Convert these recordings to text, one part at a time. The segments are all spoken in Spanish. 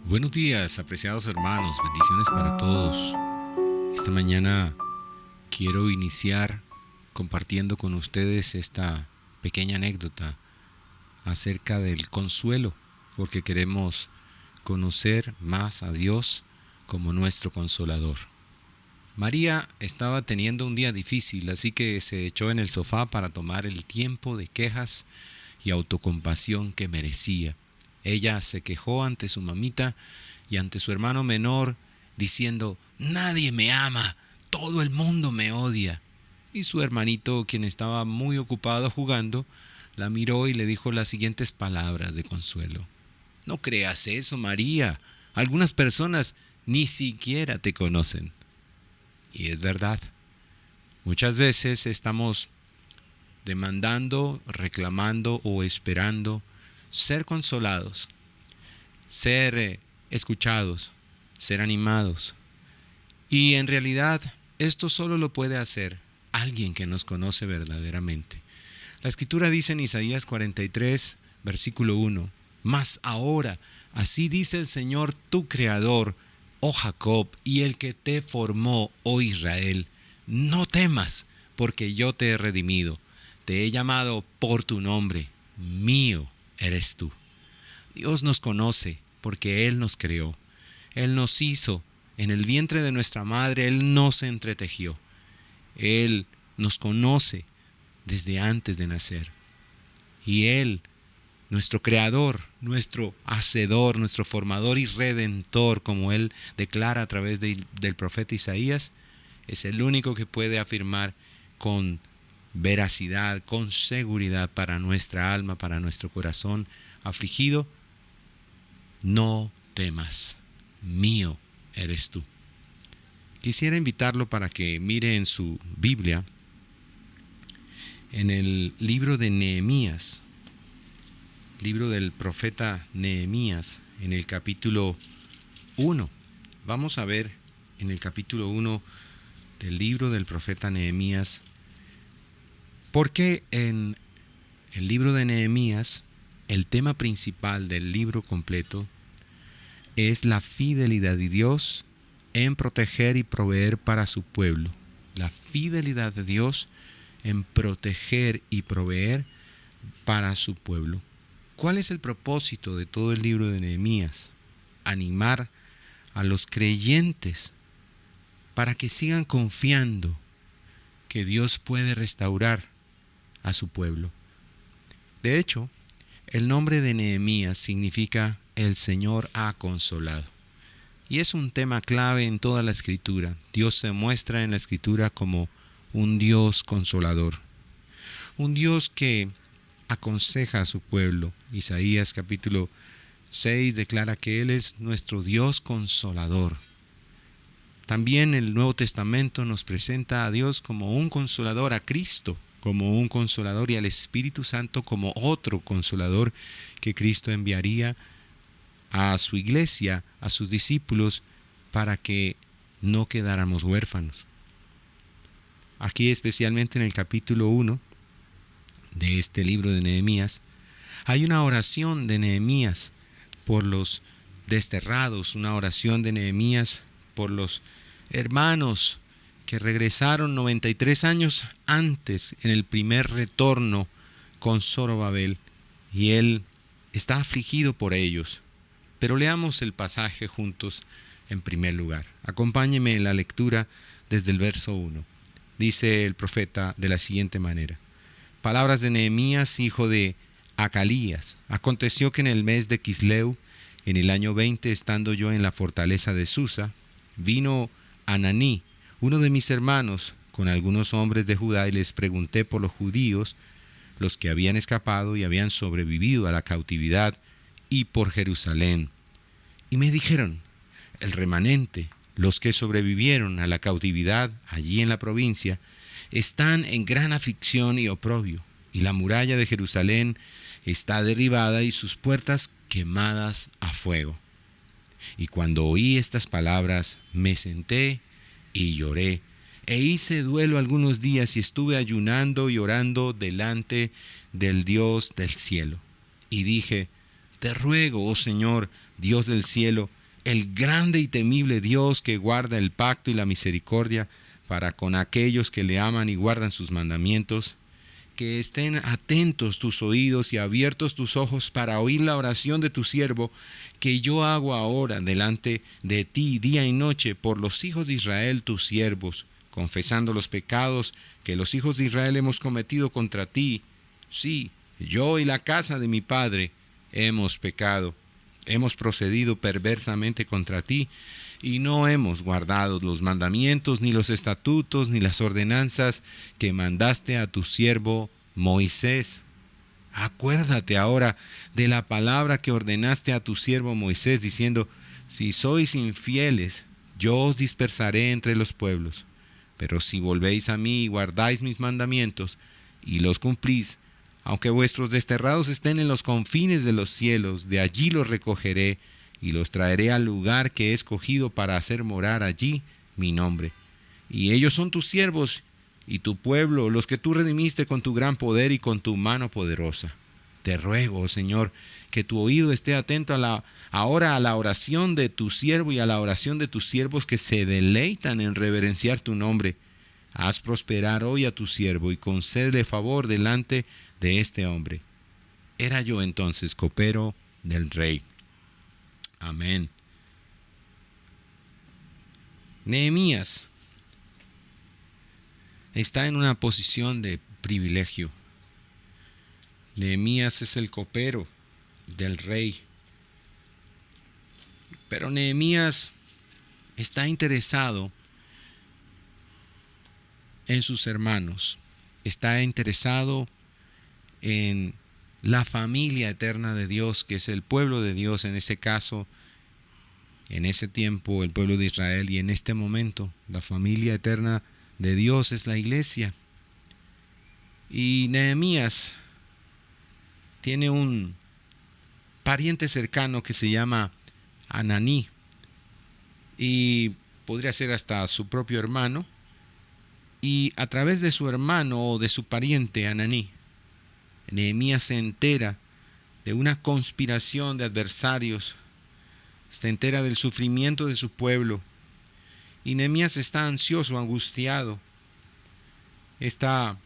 Buenos días, apreciados hermanos, bendiciones para todos. Esta mañana quiero iniciar compartiendo con ustedes esta pequeña anécdota acerca del consuelo, porque queremos conocer más a Dios como nuestro consolador. María estaba teniendo un día difícil, así que se echó en el sofá para tomar el tiempo de quejas y autocompasión que merecía. Ella se quejó ante su mamita y ante su hermano menor, diciendo: «Nadie me ama, todo el mundo me odia». Y su hermanito, quien estaba muy ocupado jugando, la miró y le dijo las siguientes palabras de consuelo: «No creas eso, María. Algunas personas ni siquiera te conocen». Y es verdad. Muchas veces estamos demandando, reclamando o esperando ser consolados, ser escuchados, ser animados. Y en realidad esto solo lo puede hacer alguien que nos conoce verdaderamente. La Escritura dice en Isaías 43, versículo 1: «Mas ahora, así dice el Señor tu Creador, oh Jacob, y el que te formó, oh Israel, no temas, porque yo te he redimido, te he llamado por tu nombre, mío eres tú». Dios nos conoce porque Él nos creó, Él nos hizo en el vientre de nuestra madre, Él nos entretejió, Él nos conoce desde antes de nacer. Y Él, nuestro creador, nuestro hacedor, nuestro formador y redentor, como Él declara a través del profeta Isaías, es el único que puede afirmar con veracidad, con seguridad para nuestra alma, para nuestro corazón afligido: «No temas, mío eres tú». Quisiera invitarlo para que mire en su Biblia, en el libro de Nehemías, libro del profeta Nehemías, en el capítulo 1. Vamos a ver en el capítulo 1 del libro del profeta Nehemías, porque en el libro de Nehemías, el tema principal del libro completo es la fidelidad de Dios en proteger y proveer para su pueblo. La fidelidad de Dios en proteger y proveer para su pueblo. ¿Cuál es el propósito de todo el libro de Nehemías? Animar a los creyentes para que sigan confiando que Dios puede restaurar a su pueblo. De hecho, el nombre de Nehemías significa «el Señor ha consolado». Y es un tema clave en toda la Escritura. Dios se muestra en la Escritura como un Dios consolador, un Dios que aconseja a su pueblo. Isaías capítulo 6 declara que Él es nuestro Dios consolador. También el Nuevo Testamento nos presenta a Dios como un consolador, a Cristo como un consolador y al Espíritu Santo como otro consolador que Cristo enviaría a su iglesia, a sus discípulos, para que no quedáramos huérfanos. Aquí, especialmente en el capítulo 1 de este libro de Nehemías, hay una oración de Nehemías por los desterrados, una oración de Nehemías por los hermanos que regresaron 93 años antes en el primer retorno con Zorobabel, y él está afligido por ellos. Pero leamos el pasaje juntos en primer lugar. Acompáñeme en la lectura desde el verso 1. Dice el profeta de la siguiente manera: «Palabras de Nehemías, hijo de Acalías. Aconteció que en el mes de Quisleu, en el año 20, estando yo en la fortaleza de Susa, vino Ananí, uno de mis hermanos, con algunos hombres de Judá, y les pregunté por los judíos, los que habían escapado y habían sobrevivido a la cautividad, y por Jerusalén. Y me dijeron: el remanente, los que sobrevivieron a la cautividad allí en la provincia, están en gran aflicción y oprobio, y la muralla de Jerusalén está derribada y sus puertas quemadas a fuego». Y cuando oí estas palabras, me senté y lloré, e hice duelo algunos días, y estuve ayunando y orando delante del Dios del cielo. Y dije: «Te ruego, oh Señor, Dios del cielo, el grande y temible Dios que guarda el pacto y la misericordia para con aquellos que le aman y guardan sus mandamientos, que estén atentos tus oídos y abiertos tus ojos para oír la oración de tu siervo, que yo hago ahora delante de ti día y noche por los hijos de Israel tus siervos, confesando los pecados que los hijos de Israel hemos cometido contra ti. Sí, yo y la casa de mi padre hemos pecado, hemos procedido perversamente contra ti, y no hemos guardado los mandamientos, ni los estatutos, ni las ordenanzas que mandaste a tu siervo Moisés. Acuérdate ahora de la palabra que ordenaste a tu siervo Moisés, diciendo: si sois infieles, yo os dispersaré entre los pueblos. Pero si volvéis a mí y guardáis mis mandamientos, y los cumplís, aunque vuestros desterrados estén en los confines de los cielos, de allí los recogeré, y los traeré al lugar que he escogido para hacer morar allí mi nombre. Y ellos son tus siervos y tu pueblo, los que tú redimiste con tu gran poder y con tu mano poderosa. Te ruego, oh Señor, que tu oído esté atento ahora a la oración de tu siervo y a la oración de tus siervos que se deleitan en reverenciar tu nombre. Haz prosperar hoy a tu siervo y concédele favor delante de este hombre. Era yo entonces copero del rey. Amén. Nehemías está en una posición de privilegio. Nehemías es el copero del rey. Pero Nehemías está interesado en sus hermanos. Está interesado en la familia eterna de Dios, que es el pueblo de Dios, en ese caso, en ese tiempo, el pueblo de Israel, y en este momento, la familia eterna de Dios es la iglesia. Y Nehemías tiene un pariente cercano que se llama Ananí, y podría ser hasta su propio hermano, y a través de su hermano o de su pariente Ananí, Nehemías se entera de una conspiración de adversarios, se entera del sufrimiento de su pueblo, y Nehemías está ansioso, angustiado, está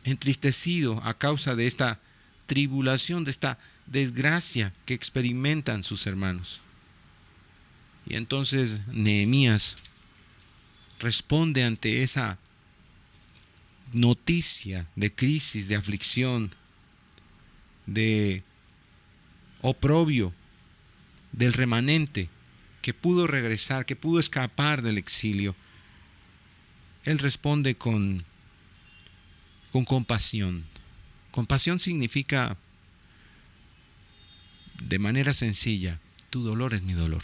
entristecido a causa de esta tribulación, de esta desgracia que experimentan sus hermanos. Y entonces Nehemías responde ante esa noticia de crisis, de aflicción, de oprobio del remanente que pudo regresar, que pudo escapar del exilio. Él responde con compasión. Compasión significa, de manera sencilla, tu dolor es mi dolor.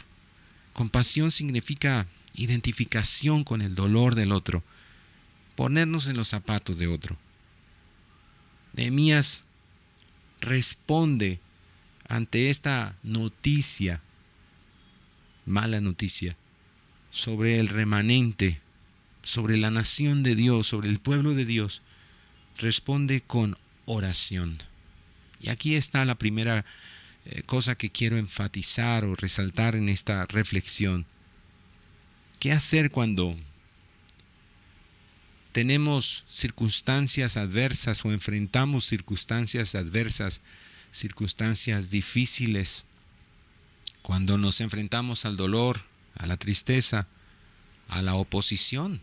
Compasión significa identificación con el dolor del otro, ponernos en los zapatos de otro. Nehemías responde ante esta noticia, mala noticia, sobre el remanente, sobre la nación de Dios, sobre el pueblo de Dios. Responde con oración. Y aquí está la primera cosa que quiero enfatizar o resaltar en esta reflexión. ¿Qué hacer cuando tenemos circunstancias adversas o enfrentamos circunstancias adversas, circunstancias difíciles? Cuando nos enfrentamos al dolor, a la tristeza, a la oposición,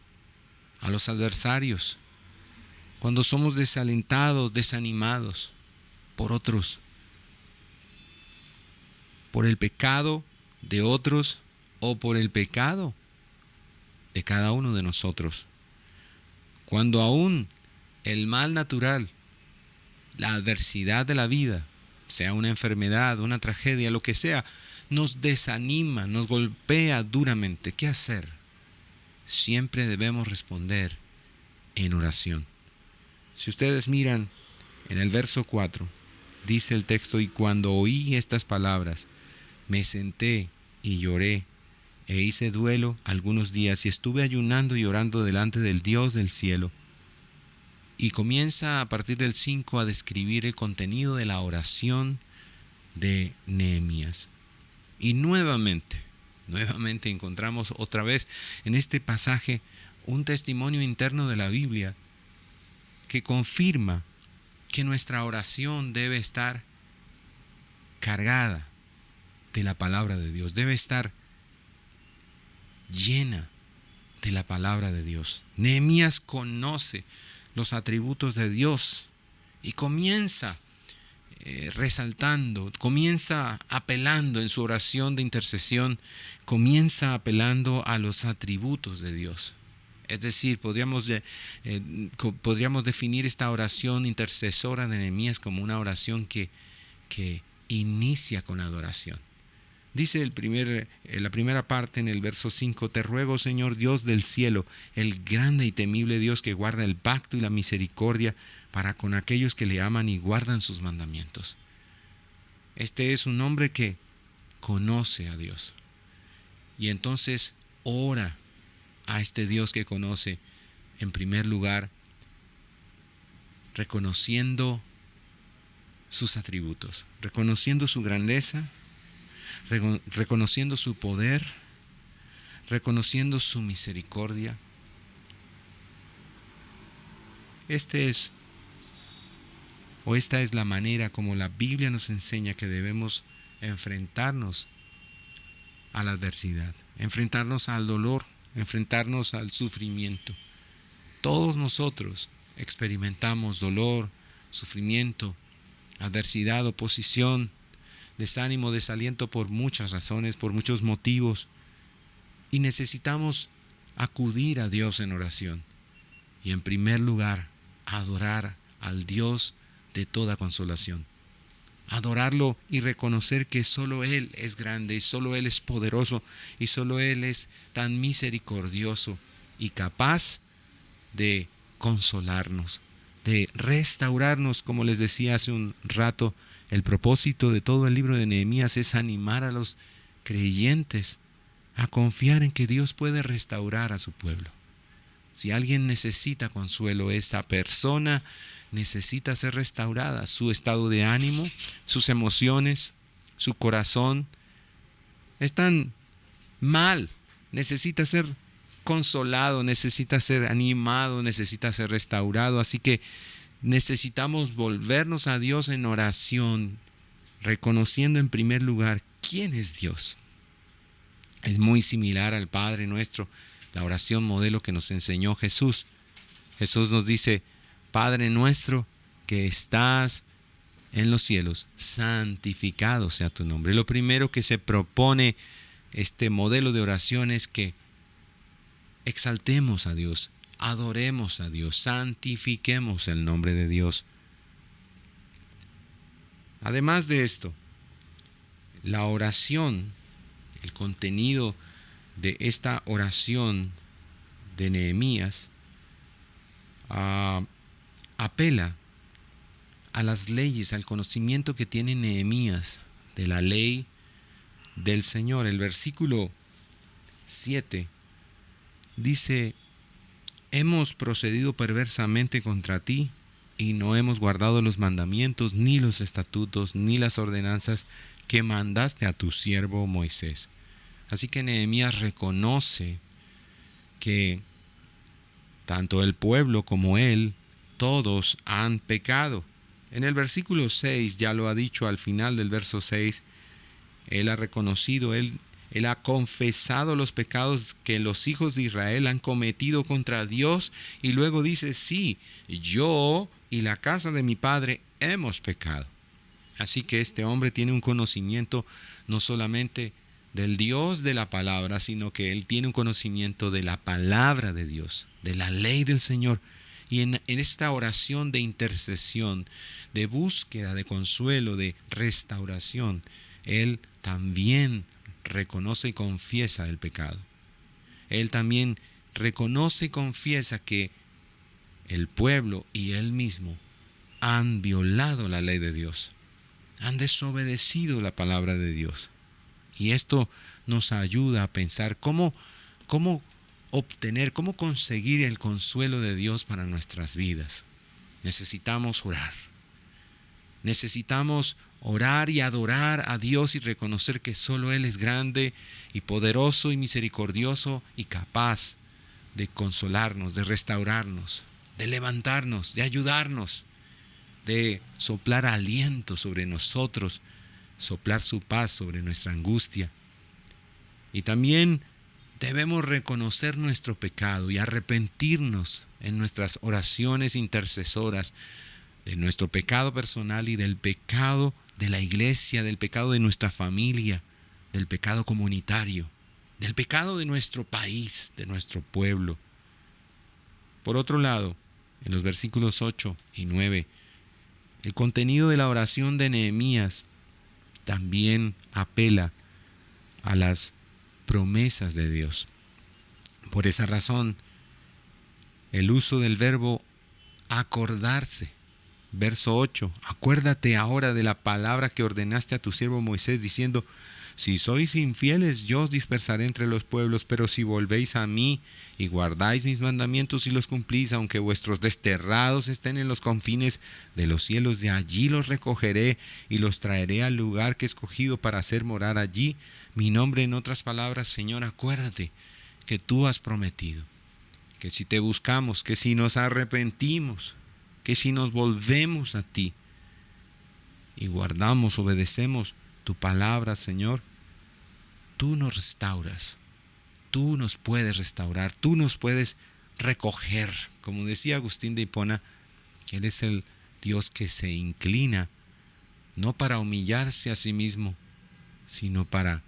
a los adversarios, cuando somos desalentados, desanimados por otros, por el pecado de otros o por el pecado de cada uno de nosotros. Cuando aún el mal natural, la adversidad de la vida, sea una enfermedad, una tragedia, lo que sea, nos desanima, nos golpea duramente, ¿qué hacer? Siempre debemos responder en oración. Si ustedes miran en el verso 4, dice el texto: y cuando oí estas palabras, me senté y lloré, e hice duelo algunos días, y estuve ayunando y orando delante del Dios del cielo. Y comienza a partir del 5 a describir el contenido de la oración de Nehemías. Y nuevamente encontramos otra vez en este pasaje un testimonio interno de la Biblia que confirma que nuestra oración debe estar cargada de la palabra de Dios, debe estar llena de la palabra de Dios. Nehemías conoce los atributos de Dios y comienza resaltando, comienza apelando en su oración de intercesión, comienza apelando a los atributos de Dios. Es decir, podríamos definir esta oración intercesora de Nehemías como una oración que inicia con adoración. Dice la primera parte en el verso 5: Te ruego, Señor Dios del cielo, el grande y temible Dios que guarda el pacto y la misericordia para con aquellos que le aman y guardan sus mandamientos. Este es un hombre que conoce a Dios. Y entonces ora a este Dios que conoce, en primer lugar, reconociendo sus atributos, reconociendo su grandeza, reconociendo su poder, reconociendo su misericordia. Esta es la manera como la Biblia nos enseña que debemos enfrentarnos a la adversidad, enfrentarnos al dolor, enfrentarnos al sufrimiento. Todos nosotros experimentamos dolor, sufrimiento, adversidad, oposición, desánimo, desaliento por muchas razones, por muchos motivos. Y necesitamos acudir a Dios en oración. Y en primer lugar, adorar al Dios de toda consolación. Adorarlo y reconocer que solo Él es grande, y solo Él es poderoso, y solo Él es tan misericordioso y capaz de consolarnos, de restaurarnos. Como les decía hace un rato, el propósito de todo el libro de Nehemías es animar a los creyentes a confiar en que Dios puede restaurar a su pueblo. Si alguien necesita consuelo, esta persona necesita ser restaurada. Su estado de ánimo, sus emociones, su corazón están mal. Necesita ser consolado, necesita ser animado, necesita ser restaurado. Así que necesitamos volvernos a Dios en oración, reconociendo en primer lugar quién es Dios. Es muy similar al Padre Nuestro, la oración modelo que nos enseñó Jesús. Jesús nos dice: Padre nuestro que estás en los cielos, santificado sea tu nombre. Lo primero que se propone este modelo de oración es que exaltemos a Dios, adoremos a Dios, santifiquemos el nombre de Dios. Además de esto, la oración, el contenido de esta oración de Nehemías apela a las leyes, al conocimiento que tiene Nehemías de la ley del Señor. El versículo 7 dice: hemos procedido perversamente contra ti y no hemos guardado los mandamientos, ni los estatutos, ni las ordenanzas que mandaste a tu siervo Moisés. Así que Nehemías reconoce que tanto el pueblo como él, todos han pecado. En el versículo 6, ya lo ha dicho al final del verso 6, él ha reconocido, él ha confesado los pecados que los hijos de Israel han cometido contra Dios, y luego dice: sí, yo y la casa de mi padre hemos pecado. Así que este hombre tiene un conocimiento no solamente del Dios de la palabra, sino que él tiene un conocimiento de la palabra de Dios, de la ley del Señor. Y en esta oración de intercesión, de búsqueda, de consuelo, de restauración, él también reconoce y confiesa el pecado. Él también reconoce y confiesa que el pueblo y él mismo han violado la ley de Dios, han desobedecido la palabra de Dios. Y esto nos ayuda a pensar cómo obtener, cómo conseguir el consuelo de Dios para nuestras vidas. Necesitamos orar. Necesitamos orar y adorar a Dios y reconocer que solo Él es grande y poderoso y misericordioso y capaz de consolarnos, de restaurarnos, de levantarnos, de ayudarnos, de soplar aliento sobre nosotros, soplar su paz sobre nuestra angustia. Y también debemos reconocer nuestro pecado y arrepentirnos en nuestras oraciones intercesoras de nuestro pecado personal y del pecado de la iglesia, del pecado de nuestra familia, del pecado comunitario, del pecado de nuestro país, de nuestro pueblo. Por otro lado, en los versículos 8 y 9, el contenido de la oración de Nehemías también apela a las promesas de Dios. Por esa razón, el uso del verbo acordarse, verso 8, acuérdate ahora de la palabra que ordenaste a tu siervo Moisés, diciendo, si sois infieles, yo os dispersaré entre los pueblos, pero si volvéis a mí y guardáis mis mandamientos y los cumplís, aunque vuestros desterrados estén en los confines de los cielos, de allí los recogeré y los traeré al lugar que he escogido para hacer morar allí mi nombre. En otras palabras, Señor, acuérdate que tú has prometido que si te buscamos, que si nos arrepentimos, que si nos volvemos a ti y guardamos, obedecemos tu palabra, Señor, tú nos restauras, tú nos puedes restaurar, tú nos puedes recoger. Como decía Agustín de Hipona, Él es el Dios que se inclina, no para humillarse a sí mismo, sino para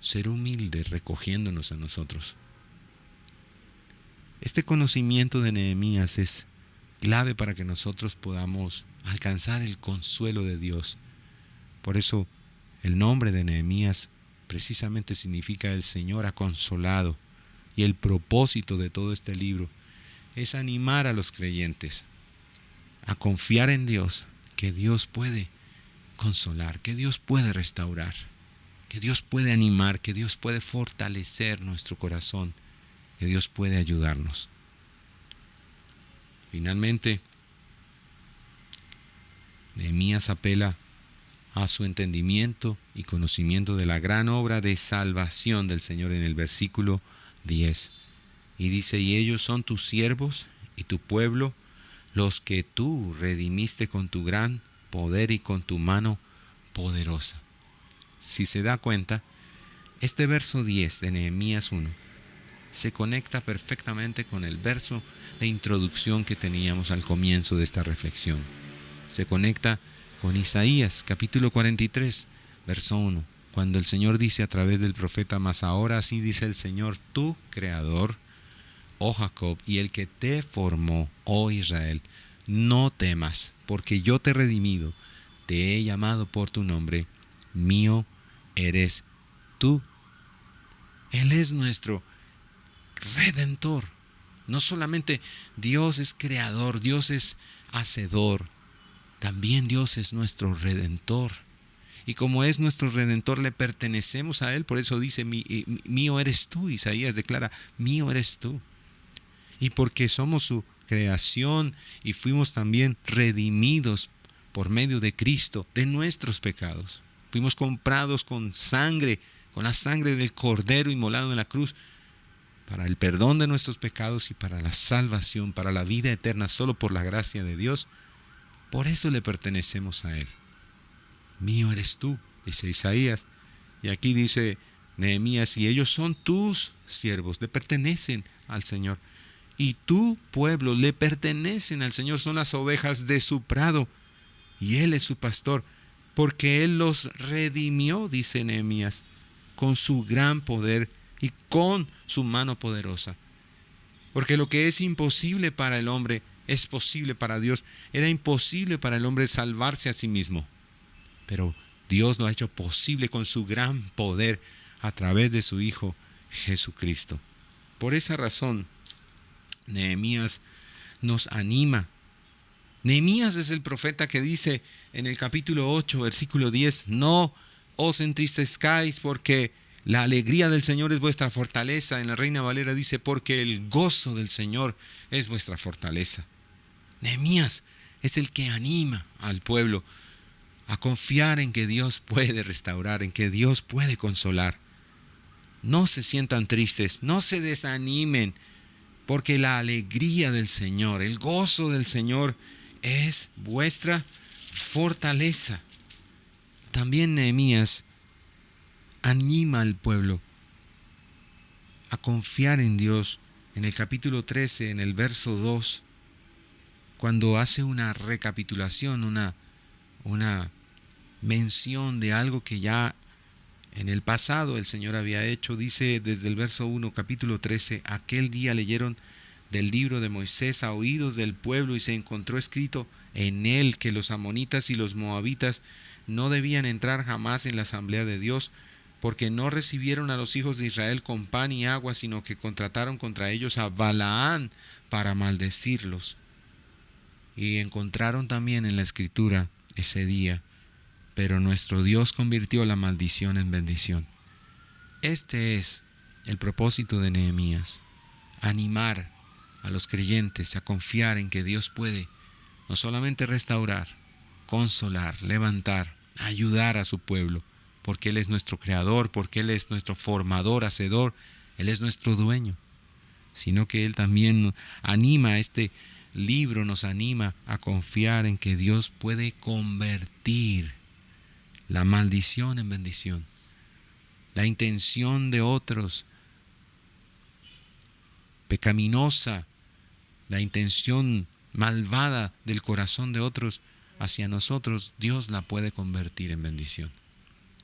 ser humilde, recogiéndonos a nosotros. Este conocimiento de Nehemías es clave para que nosotros podamos alcanzar el consuelo de Dios. Por eso el nombre de Nehemías precisamente significa el Señor ha consolado, y el propósito de todo este libro es animar a los creyentes a confiar en Dios, que Dios puede consolar, que Dios puede restaurar, que Dios puede animar, que Dios puede fortalecer nuestro corazón, que Dios puede ayudarnos. Finalmente, Nehemías apela a su entendimiento y conocimiento de la gran obra de salvación del Señor en el versículo 10. Y dice, y ellos son tus siervos y tu pueblo, los que tú redimiste con tu gran poder y con tu mano poderosa. Si se da cuenta, este verso 10 de Nehemías 1 se conecta perfectamente con el verso de introducción que teníamos al comienzo de esta reflexión. Se conecta con Isaías capítulo 43, verso 1, cuando el Señor dice a través del profeta, mas ahora así dice el Señor, tu Creador, oh Jacob, y el que te formó, oh Israel, no temas, porque yo te he redimido, te he llamado por tu nombre, mío eres tú. Él es nuestro Redentor. No solamente Dios es creador, Dios es hacedor, también Dios es nuestro Redentor. Y como es nuestro Redentor, le pertenecemos a Él. Por eso dice, mío eres tú. Isaías declara, mío eres tú. Y porque somos su creación y fuimos también redimidos por medio de Cristo de nuestros pecados. Fuimos comprados con sangre, con la sangre del Cordero inmolado en la cruz, para el perdón de nuestros pecados y para la salvación, para la vida eterna, solo por la gracia de Dios. Por eso le pertenecemos a Él. Mío eres tú, dice Isaías. Y aquí dice Nehemías, y ellos son tus siervos, le pertenecen al Señor. Y tu pueblo le pertenecen al Señor, son las ovejas de su prado, y Él es su pastor, porque Él los redimió, dice Nehemías, con su gran poder y con su mano poderosa. Porque lo que es imposible para el hombre es posible para Dios. Era imposible para el hombre salvarse a sí mismo, pero Dios lo ha hecho posible con su gran poder a través de su Hijo Jesucristo. Por esa razón, Nehemías nos anima. Nehemías es el profeta que dice en el capítulo 8, versículo 10, no os entristezcáis porque la alegría del Señor es vuestra fortaleza. En la Reina Valera dice, porque el gozo del Señor es vuestra fortaleza. Nehemías es el que anima al pueblo a confiar en que Dios puede restaurar, en que Dios puede consolar. No se sientan tristes, no se desanimen, porque la alegría del Señor, el gozo del Señor es vuestra fortaleza. También Nehemías anima al pueblo a confiar en Dios. En el capítulo 13, en el verso 2, cuando hace una recapitulación, una mención de algo que ya en el pasado el Señor había hecho, dice desde el verso 1, capítulo 13, aquel día leyeron del libro de Moisés a oídos del pueblo y se encontró escrito en él que los amonitas y los moabitas no debían entrar jamás en la asamblea de Dios, porque no recibieron a los hijos de Israel con pan y agua, sino que contrataron contra ellos a Balaán para maldecirlos. Y encontraron también en la escritura ese día, pero nuestro Dios convirtió la maldición en bendición. Este es el propósito de Nehemías: animar a los creyentes a confiar en que Dios puede no solamente restaurar, consolar, levantar, ayudar a su pueblo, porque Él es nuestro creador, porque Él es nuestro formador, hacedor, Él es nuestro dueño, sino que Él también anima, este libro nos anima a confiar en que Dios puede convertir la maldición en bendición, la intención de otros pecaminosa, la intención malvada del corazón de otros hacia nosotros, Dios la puede convertir en bendición.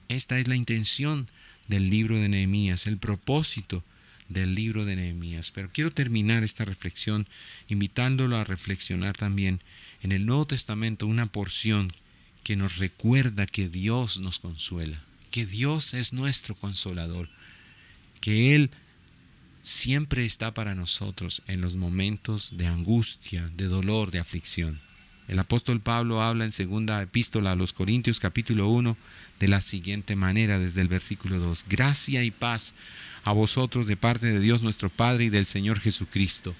Esta es la intención del libro de Nehemías, el propósito del libro de Nehemías. Pero quiero terminar esta reflexión invitándolo a reflexionar también en el Nuevo Testamento una porción que nos recuerda que Dios nos consuela, que Dios es nuestro consolador, que Él siempre está para nosotros en los momentos de angustia, de dolor, de aflicción. El apóstol Pablo habla en segunda epístola a los Corintios capítulo 1 de la siguiente manera, desde el versículo 2: gracia y paz a vosotros de parte de Dios nuestro Padre y del Señor Jesucristo.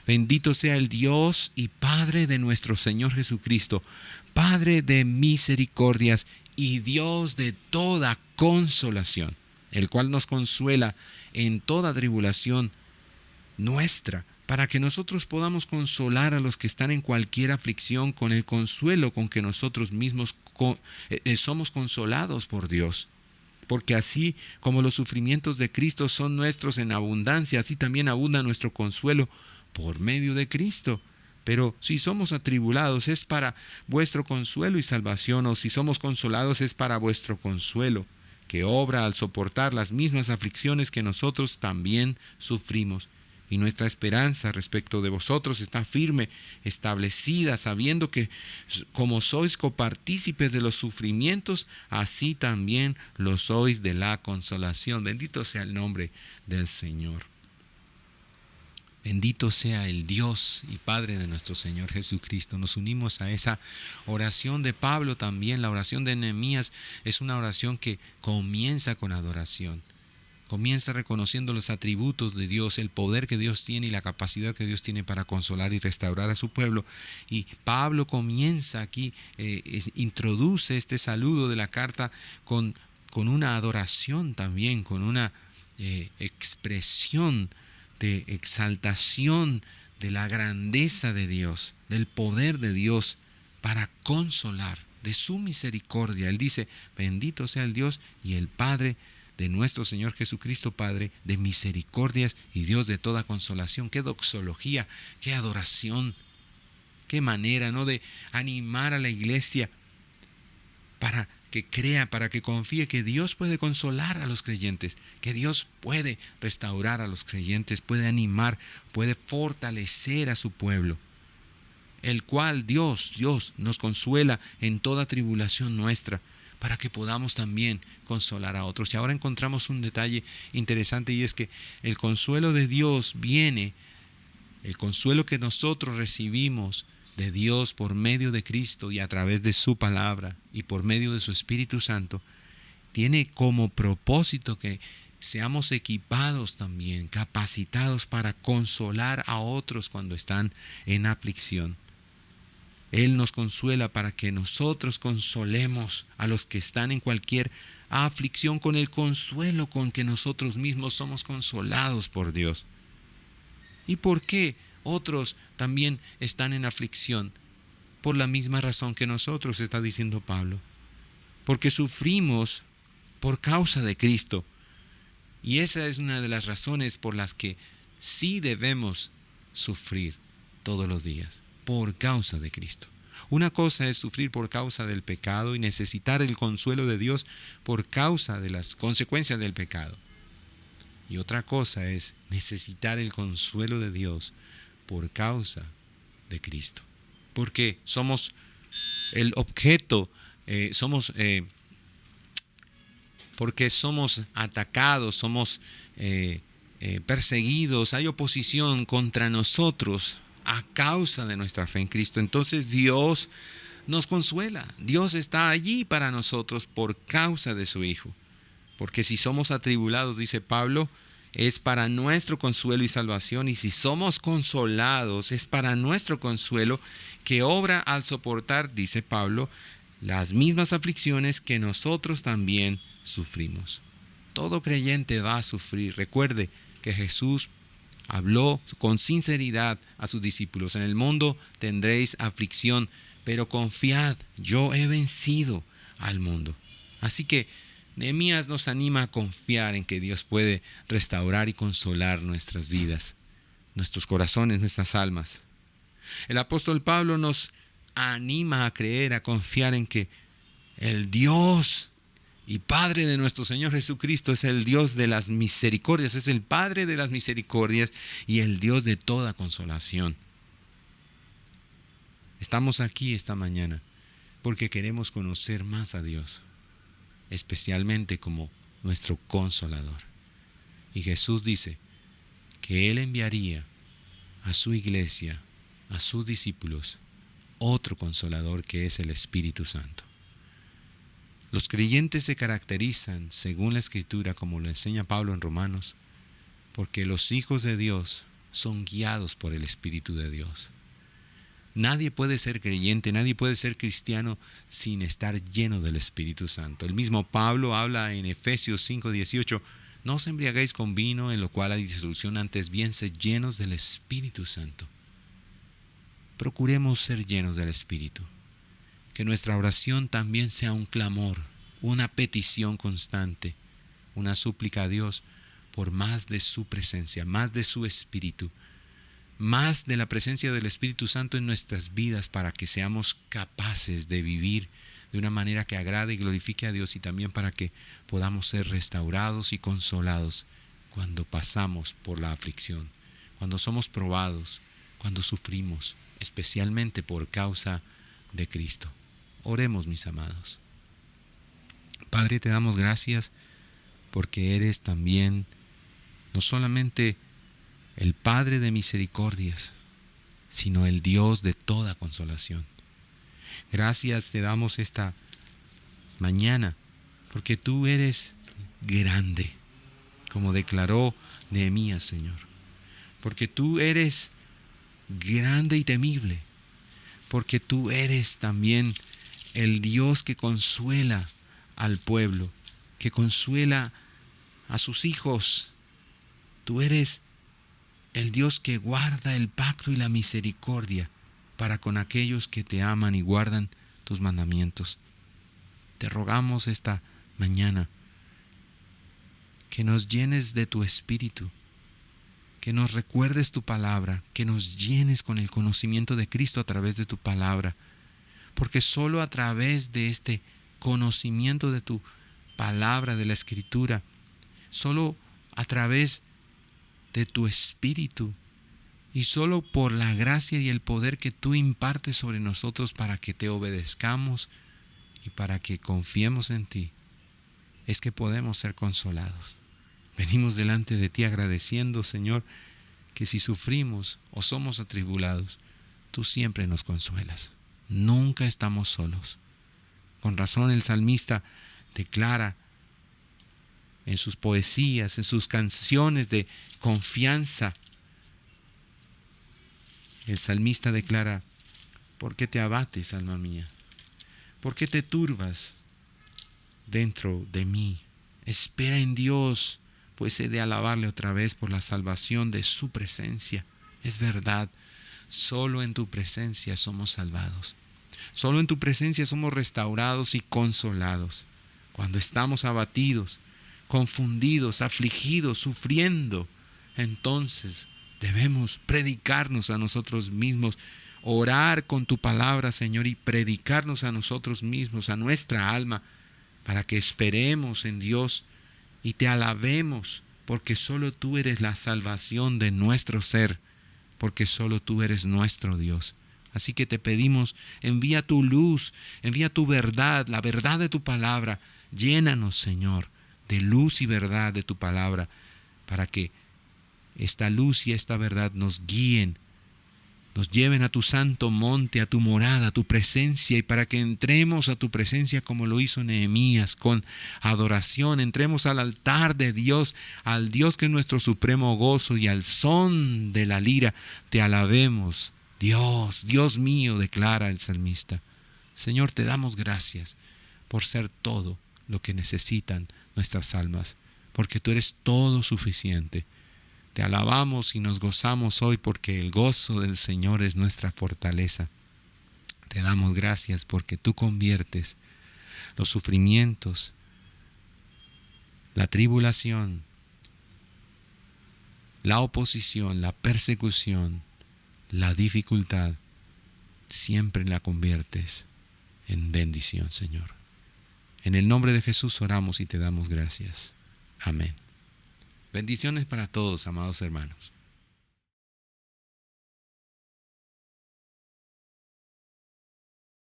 Bendito sea el Dios y Padre de nuestro Señor Jesucristo, Padre de misericordias y Dios de toda consolación, el cual nos consuela en toda tribulación nuestra, para que nosotros podamos consolar a los que están en cualquier aflicción con el consuelo con que nosotros mismos somos consolados por Dios. Porque así como los sufrimientos de Cristo son nuestros en abundancia, así también abunda nuestro consuelo por medio de Cristo. Pero si somos atribulados es para vuestro consuelo y salvación, o si somos consolados es para vuestro consuelo, que obra al soportar las mismas aflicciones que nosotros también sufrimos. Y nuestra esperanza respecto de vosotros está firme, establecida, sabiendo que como sois copartícipes de los sufrimientos, así también lo sois de la consolación. Bendito sea el nombre del Señor. Bendito sea el Dios y Padre de nuestro Señor Jesucristo. Nos unimos a esa oración de Pablo también. La oración de Nehemías es una oración que comienza con adoración. Comienza reconociendo los atributos de Dios, el poder que Dios tiene y la capacidad que Dios tiene para consolar y restaurar a su pueblo. Y Pablo comienza aquí, introduce este saludo de la carta con una adoración también, con una expresión de exaltación de la grandeza de Dios, del poder de Dios para consolar, de su misericordia. Él dice: bendito sea el Dios y el Padre de nuestro Señor Jesucristo, Padre de misericordias y Dios de toda consolación. Qué doxología, qué adoración, qué manera, ¿no?, de animar a la iglesia para que crea, para que confíe que Dios puede consolar a los creyentes, que Dios puede restaurar a los creyentes, puede animar, puede fortalecer a su pueblo, el cual Dios nos consuela en toda tribulación nuestra, para que podamos también consolar a otros. Y ahora encontramos un detalle interesante, y es que el consuelo de Dios viene, el consuelo que nosotros recibimos de Dios por medio de Cristo y a través de su palabra y por medio de su Espíritu Santo, tiene como propósito que seamos equipados también, capacitados para consolar a otros cuando están en aflicción. Él nos consuela para que nosotros consolemos a los que están en cualquier aflicción con el consuelo con que nosotros mismos somos consolados por Dios. ¿Y por qué otros también están en aflicción? Por la misma razón que nosotros, está diciendo Pablo. Porque sufrimos por causa de Cristo. Y esa es una de las razones por las que sí debemos sufrir todos los días, por causa de Cristo. Una cosa es sufrir por causa del pecado y necesitar el consuelo de Dios por causa de las consecuencias del pecado. Y otra cosa es necesitar el consuelo de Dios por causa de Cristo. Porque somos el objeto, porque somos atacados, somos perseguidos, hay oposición contra nosotros a causa de nuestra fe en Cristo. Entonces Dios nos consuela. Dios está allí para nosotros por causa de su Hijo. Porque si somos atribulados, dice Pablo, es para nuestro consuelo y salvación. Y si somos consolados, es para nuestro consuelo, que obra al soportar, dice Pablo, las mismas aflicciones que nosotros también sufrimos. Todo creyente va a sufrir. Recuerde que Jesús habló con sinceridad a sus discípulos. En el mundo tendréis aflicción, pero confiad, yo he vencido al mundo. Así que Nehemías nos anima a confiar en que Dios puede restaurar y consolar nuestras vidas, nuestros corazones, nuestras almas. El apóstol Pablo nos anima a creer, a confiar en que el Dios y Padre de nuestro Señor Jesucristo es el Dios de las misericordias, es el Padre de las misericordias y el Dios de toda consolación. Estamos aquí esta mañana porque queremos conocer más a Dios, especialmente como nuestro consolador. Y Jesús dice que Él enviaría a su iglesia, a sus discípulos, otro consolador que es el Espíritu Santo. Los creyentes se caracterizan, según la Escritura, como lo enseña Pablo en Romanos, porque los hijos de Dios son guiados por el Espíritu de Dios. Nadie puede ser creyente, nadie puede ser cristiano sin estar lleno del Espíritu Santo. El mismo Pablo habla en Efesios 5:18, no os embriaguéis con vino en lo cual hay disolución, antes bien sed llenos del Espíritu Santo. Procuremos ser llenos del Espíritu. Que nuestra oración también sea un clamor, una petición constante, una súplica a Dios por más de su presencia, más de su Espíritu, más de la presencia del Espíritu Santo en nuestras vidas para que seamos capaces de vivir de una manera que agrade y glorifique a Dios y también para que podamos ser restaurados y consolados cuando pasamos por la aflicción, cuando somos probados, cuando sufrimos, especialmente por causa de Cristo. Oremos, mis amados. Padre, te damos gracias porque eres también no solamente el Padre de misericordias, sino el Dios de toda consolación. Gracias te damos esta mañana porque tú eres grande, como declaró Nehemías, Señor. Porque tú eres grande y temible, porque tú eres también el Dios que consuela al pueblo, que consuela a sus hijos. Tú eres el Dios que guarda el pacto y la misericordia para con aquellos que te aman y guardan tus mandamientos. Te rogamos esta mañana que nos llenes de tu Espíritu, que nos recuerdes tu palabra, que nos llenes con el conocimiento de Cristo a través de tu palabra, porque solo a través de este conocimiento de tu palabra, de la Escritura, solo a través de tu Espíritu y solo por la gracia y el poder que tú impartes sobre nosotros para que te obedezcamos y para que confiemos en ti, es que podemos ser consolados. Venimos delante de ti agradeciendo, Señor, que si sufrimos o somos atribulados, tú siempre nos consuelas. Nunca estamos solos. Con razón el salmista declara en sus poesías, en sus canciones de confianza, el salmista declara: ¿Por qué te abates, alma mía? ¿Por qué te turbas dentro de mí? Espera en Dios, pues he de alabarle otra vez por la salvación de su presencia. Es verdad, solo en tu presencia somos salvados. Solo en tu presencia somos restaurados y consolados. Cuando estamos abatidos, confundidos, afligidos, sufriendo, entonces debemos predicarnos a nosotros mismos, orar con tu palabra, Señor, y predicarnos a nosotros mismos, a nuestra alma, para que esperemos en Dios y te alabemos, porque solo tú eres la salvación de nuestro ser, porque solo tú eres nuestro Dios. Así que te pedimos, envía tu luz, envía tu verdad, la verdad de tu palabra. Llénanos, Señor, de luz y verdad de tu palabra, para que esta luz y esta verdad nos guíen, nos lleven a tu santo monte, a tu morada, a tu presencia, y para que entremos a tu presencia como lo hizo Nehemías, con adoración, entremos al altar de Dios, al Dios que es nuestro supremo gozo, y al son de la lira te alabemos. Dios, Dios mío, declara el salmista. Señor, te damos gracias por ser todo lo que necesitan nuestras almas, porque tú eres todo suficiente. Te alabamos y nos gozamos hoy porque el gozo del Señor es nuestra fortaleza. Te damos gracias porque tú conviertes los sufrimientos, la tribulación, la oposición, la persecución, la dificultad, siempre la conviertes en bendición, Señor. En el nombre de Jesús oramos y te damos gracias. Amén. Bendiciones para todos, amados hermanos.